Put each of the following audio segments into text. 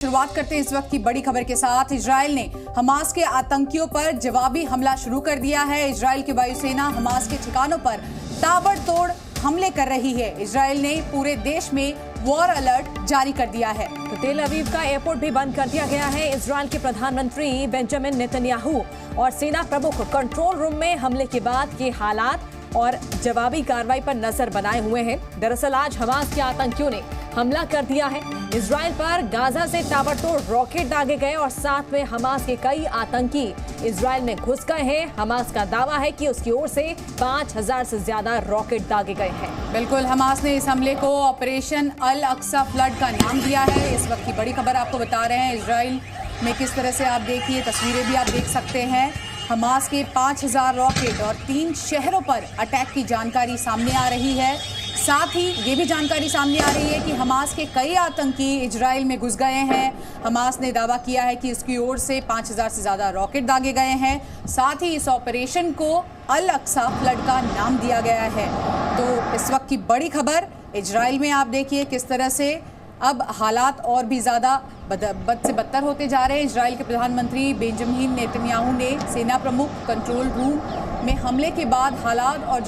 शुरुआत करते हैं इस वक्त की बड़ी खबर के साथ। इजराइल ने हमास के आतंकियों पर जवाबी हमला शुरू कर दिया है। इजराइल की वायुसेना हमास के ठिकानों पर ताबड़तोड़ हमले कर रही है। इजराइल ने पूरे देश में वॉर अलर्ट जारी कर दिया है। तो तेल अवीव का एयरपोर्ट भी बंद कर दिया गया है। इजराइल के प्रधानमंत्री बेंजामिन नेतन्याहू और सेना प्रमुख कंट्रोल रूम में हमले के बाद के हालात और जवाबी कार्रवाई पर नजर बनाए हुए हैं। दरअसल आज हमास के आतंकियों ने हमला कर दिया है। इजराइल पर गाजा से ताबड़तोड़ रॉकेट दागे गए और साथ में हमास के कई आतंकी इजराइल में घुस गए हैं। हमास का दावा है कि उसकी ओर से 5000 से ज्यादा रॉकेट दागे गए हैं। बिल्कुल, हमास ने इस हमले को ऑपरेशन अल अक्सा फ्लड का नाम दिया है। इस वक्त की बड़ी खबर आपको बता रहे हैं। इजराइल में किस तरह से आप देखिए, तस्वीरें भी आप देख सकते हैं। हमास के 5000 रॉकेट और 3 शहरों पर अटैक की जानकारी सामने आ रही है। साथ ही ये भी जानकारी सामने आ रही है कि हमास के कई आतंकी इजराइल में घुस गए हैं। हमास ने दावा किया है कि इसकी ओर से 5000 से ज़्यादा रॉकेट दागे गए हैं। साथ ही इस ऑपरेशन को अल अक्सा फ्लड का नाम दिया गया है। तो इस वक्त की बड़ी खबर इजराइल में आप देखिए किस तरह से अब हालात और भी ज़्यादा बद से बदतर होते जा रहे हैं। इजराइल के प्रधानमंत्री बेंजामिन नेतन्याहू ने सेना प्रमुख कंट्रोल रूम में हमले के बाद हालात और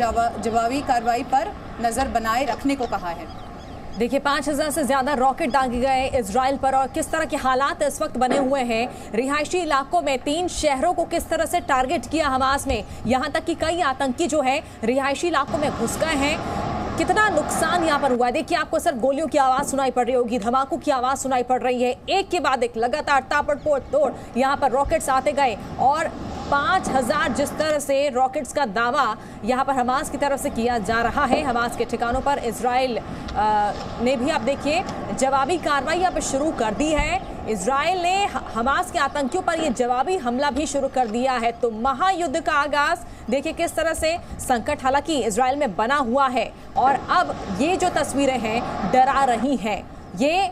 जवाबी कार्रवाई पर नज़र बनाए रखने को कहा है। देखिए 5000 से ज्यादा रॉकेट दागे गए इजराइल पर और किस तरह के हालात इस वक्त बने हुए हैं। रिहायशी इलाकों में 3 शहरों को किस तरह से टारगेट किया हमास में, यहाँ तक कि कई आतंकी जो है रिहायशी इलाकों में घुस गए हैं। कितना नुकसान यहाँ पर हुआ है। देखिए आपको सिर्फ गोलियों की आवाज सुनाई पड़ रही होगी, धमाकों की आवाज सुनाई पड़ रही है। एक के बाद एक लगातार ताबड़तोड़ यहाँ पर रॉकेट्स आते गए और 5000 जिस तरह से रॉकेट्स का दावा यहाँ पर हमास की तरफ से किया जा रहा है। हमास के ठिकानों पर इजराइल ने भी आप देखिए जवाबी कार्रवाई अब शुरू कर दी है। इजराइल ने हमास के आतंकियों पर ये जवाबी हमला भी शुरू कर दिया है। तो महायुद्ध का आगाज देखिए किस तरह से संकट हालांकि इजराइल में बना हुआ है और अब ये जो तस्वीरें हैं डरा रही हैं। ये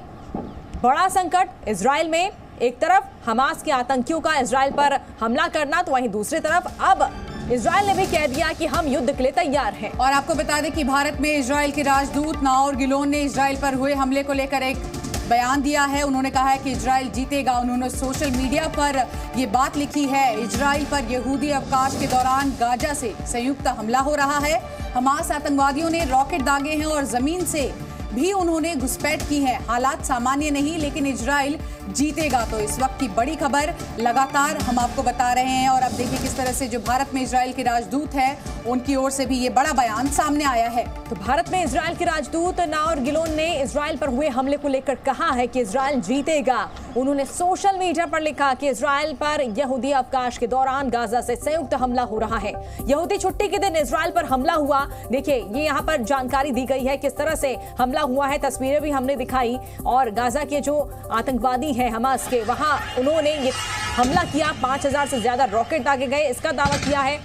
बड़ा संकट इजराइल में, एक तरफ हमास के आतंकियों का इजराइल पर हमला करना, तो वहीं दूसरी तरफ अब इजराइल ने भी कह दिया कि हम युद्ध के लिए तैयार हैं। और आपको बता दें कि भारत में इजराइल के राजदूत नाओर गिलोन ने इजराइल पर हुए हमले को लेकर एक बयान दिया है। उन्होंने कहा है कि इजराइल जीतेगा। उन्होंने सोशल मीडिया पर ये बात लिखी है। इजराइल पर यहूदी अवकाश के दौरान गाजा से संयुक्त हमला हो रहा है। हमास आतंकवादियों ने रॉकेट दागे हैं और जमीन से भी उन्होंने घुसपैठ की है। हालात सामान्य नहीं, लेकिन इजराइल जीतेगा। तो इस वक्त की बड़ी खबर लगातार हम आपको बता रहे हैं। और अब देखिए किस तरह से जो भारत में इजराइल के राजदूत हैं उनकी ओर से भी ये बड़ा बयान सामने आया है। तो भारत में इजराइल के राजदूत नाओर गिलोन ने इजराइल पर हुए हमले को लेकर कहा है कि इजराइल जीतेगा। उन्होंने सोशल मीडिया पर लिखा कि इजराइल पर यहूदी अवकाश के दौरान गाजा से संयुक्त हमला हो रहा है। यहूदी छुट्टी के दिन इजराइल पर हमला हुआ। देखिए ये यहाँ पर जानकारी दी गई है किस तरह से हमला हुआ है। तस्वीरें भी हमने दिखाई और गाजा के जो आतंकवादी हैं हमास के, वहां उन्होंने ये हमला किया। 5000 से ज्यादा रॉकेट दागे गए, इसका दावा किया है।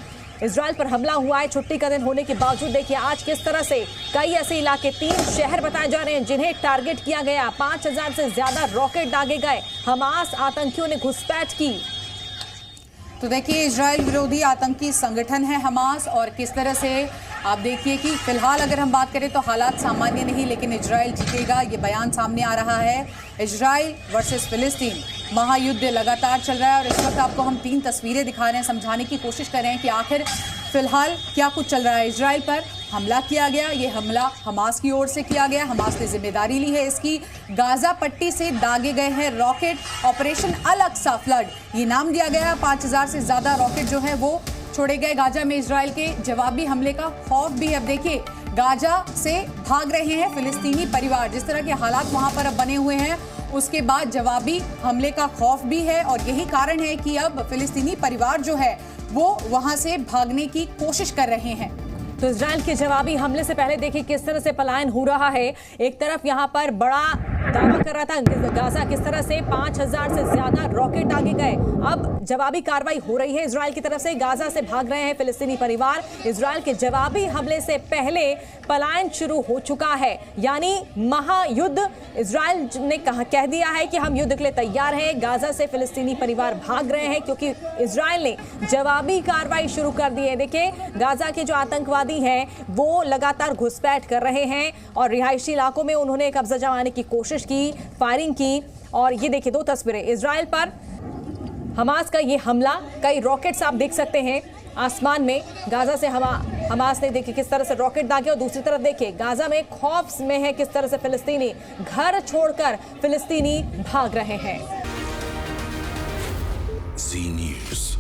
इजराइल पर हमला हुआ है छुट्टी का दिन होने के बावजूद। देखिए आज किस तरह से कई ऐसे इलाके, 3 शहर बताए जा रहे हैं जिन्हें टारगेट किया गया। 5000 से ज्यादा रॉकेट दागे गए। हमास आतंकियों ने घुसपैठ की। तो देखिए इजराइल विरोधी आतंकी संगठन है हमास। और किस तरह से आप देखिए कि फिलहाल अगर हम बात करें तो हालात सामान्य नहीं, लेकिन इजराइल जीतेगा, ये बयान सामने आ रहा है। इजराइल वर्सेस फिलिस्तीन महायुद्ध लगातार चल रहा है। और इस वक्त आपको हम 3 तस्वीरें दिखा रहे हैं, समझाने की कोशिश कर रहे हैं कि आखिर फिलहाल क्या कुछ चल रहा है। इजराइल पर हमला किया गया, ये हमला हमास की ओर से किया गया। हमास ने जिम्मेदारी ली है इसकी। गाजा पट्टी से दागे गए हैं रॉकेट। ऑपरेशन अल अक्सा फ्लड ये नाम दिया गया। 5000 से ज्यादा रॉकेट जो है वो छोड़े गए गाजा में। इजराइल के जवाबी हमले का खौफ भी है। अब देखिए गाजा से भाग रहे हैं फिलिस्तीनी परिवार। जिस तरह के हालात वहां पर अब बने हुए हैं, उसके बाद जवाबी हमले का खौफ भी है। और यही कारण है कि अब फिलिस्तीनी परिवार जो है वो वहां से भागने की कोशिश कर रहे हैं। तो इजराइल के जवाबी हमले से पहले देखिए किस तरह से पलायन हो रहा है। एक तरफ यहाँ पर बड़ा दावा कर रहा था गाजा, किस तरह से 5000 से ज्यादा रॉकेट दागे गए। अब जवाबी कार्रवाई हो रही है इजराइल की तरफ से। गाजा से भाग रहे हैं फिलिस्तीनी परिवार। इजराइल के जवाबी हमले से पहले पलायन शुरू हो चुका है, यानी महायुद्ध। इजराइल ने कह दिया है कि हम युद्ध के लिए तैयार हैं। गाजा से फिलिस्तीनी परिवार भाग रहे हैं क्योंकि इजराइल ने जवाबी कार्रवाई शुरू कर दी है। देखिए गाजा के जो आतंकवादी हैं वो लगातार घुसपैठ कर रहे हैं और रिहायशी इलाकों में उन्होंने कब्जा जमाने की कोशिश की, फायरिंग की और ये देखिए दो तस्वीरें, इजराइल पर हमास का ये हमला, कई रॉकेट्स आप देख सकते हैं आसमान में। गाजा से हमास ने देखिए किस तरह से रॉकेट दागे, और दूसरी तरफ देखिए गाजा में खौफ में है किस तरह से फिलिस्तीनी, घर छोड़कर फिलिस्तीनी भाग रहे हैं। Z News.